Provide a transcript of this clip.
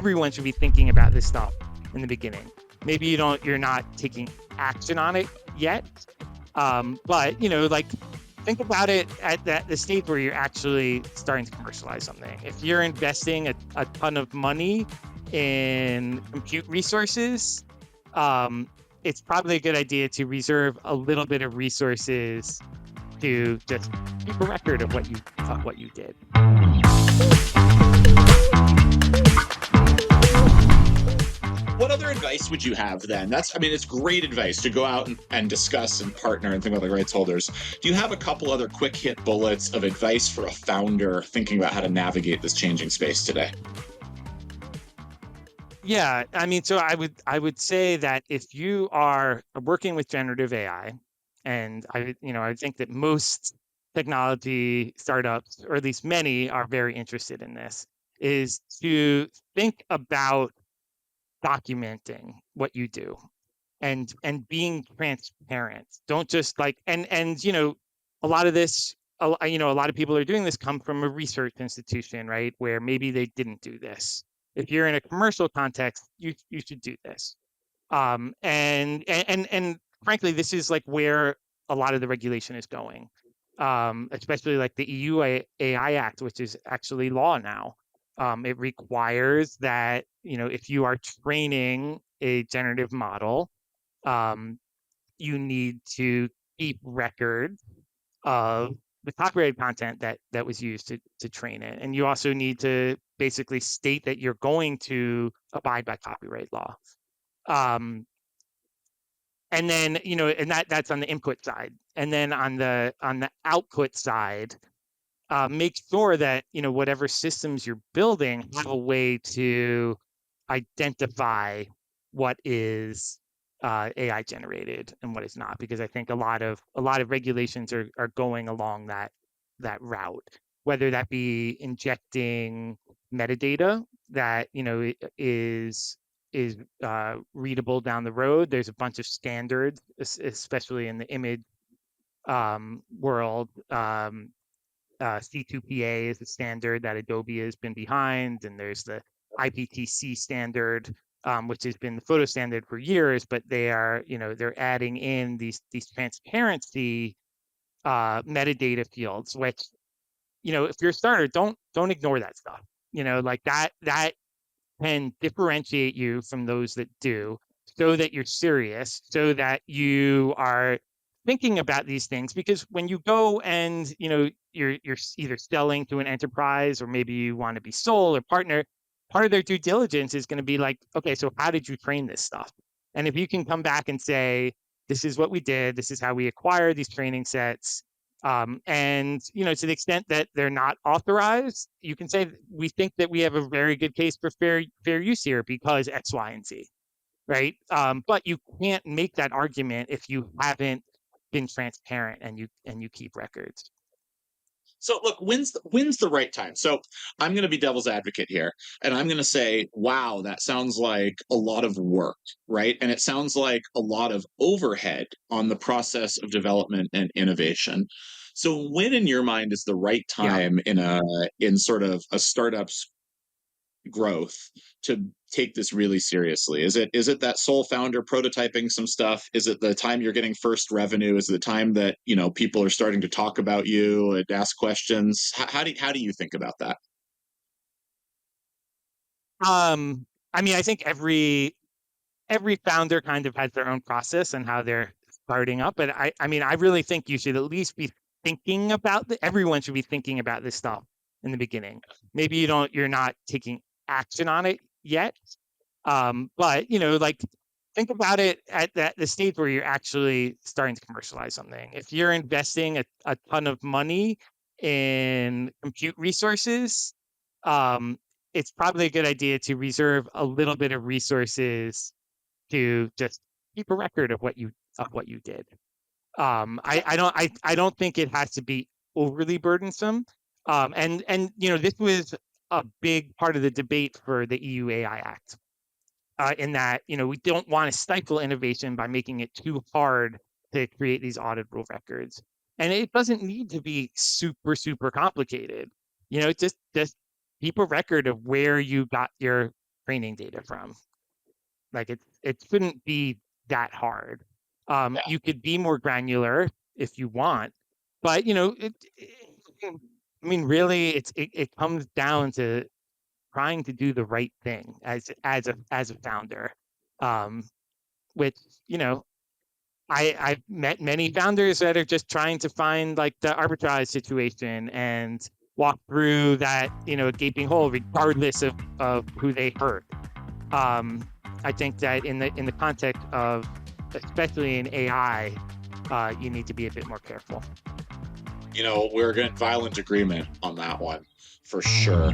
everyone should be thinking about this stuff in the beginning. Maybe you're not taking action on it yet, but like think about it at the stage where you're actually starting to commercialize something. If you're investing a ton of money in compute resources, it's probably a good idea to reserve a little bit of resources to just keep a record of what you did. What other advice would you have then? It's great advice to go out and discuss and partner and think about the rights holders. Do you have a couple other quick hit bullets of advice for a founder thinking about how to navigate this changing space today? Yeah, so I would say that if you are working with generative AI, and I think that most technology startups, or at least many, are very interested in this, is to think about documenting what you do and being transparent. Don't just a lot of this, a lot of people are doing this come from a research institution, right? Where maybe they didn't do this. If you're in a commercial context, you should do this. And frankly, this is like where a lot of the regulation is going, especially like the EU AI Act, which is actually law now. It requires that if you are training a generative model, um, you need to keep record of the copyrighted content that was used to train it, and you also need to basically state that you're going to abide by copyright law. Um, and then and that's on the input side, and then on the output side, make sure that whatever systems you're building have a way to identify what is AI generated and what is not, because I think a lot of regulations are going along that route, whether that be injecting metadata that is readable down the road. There's a bunch of standards, especially in the image world. C2PA is a standard that Adobe has been behind, and there's the IPTC standard, which has been the photo standard for years, but they're adding in these transparency metadata fields, which if you're a starter, don't ignore that stuff. Like that can differentiate you from those that do, so that you're serious, so that you are thinking about these things. Because when you go and you're either selling to an enterprise, or maybe you want to be sole or partner, part of their due diligence is going to be like, okay, so how did you train this stuff? And if you can come back and say, this is what we did, this is how we acquired these training sets, and to the extent that they're not authorized, you can say, we think that we have a very good case for fair use here because X, Y, and Z, right? But you can't make that argument if you haven't been transparent and you keep records. So look, when's the right time? So I'm going to be devil's advocate here, and I'm going to say, wow, that sounds like a lot of work, right? And it sounds like a lot of overhead on the process of development and innovation. So when in your mind is the right Yeah. time in sort of a startup's growth to take this really seriously? Is it that sole founder prototyping some stuff? Is it the time you're getting first revenue? Is it the time that people are starting to talk about you and ask questions? How do you think about that? I think every founder kind of has their own process and how they're starting up. But I really think you should at least be thinking about everyone should be thinking about this stuff in the beginning. Maybe you're not taking action on it yet, but like think about it at the stage where you're actually starting to commercialize something. If you're investing a ton of money in compute resources, um, it's probably a good idea to reserve a little bit of resources to just keep a record of what you did. I don't think it has to be overly burdensome. And this was a big part of the debate for the EU AI Act, in that we don't want to stifle innovation by making it too hard to create these auditable records. And it doesn't need to be super complicated. Just keep a record of where you got your training data from. Like it shouldn't be that hard. Yeah. You could be more granular if you want, but I mean, really, it comes down to trying to do the right thing as a founder. Um, which you know, I've met many founders that are just trying to find like the arbitrage situation and walk through that gaping hole regardless of who they hurt. um, I think that in the context of especially in AI, you need to be a bit more careful. We're in violent agreement on that one for sure.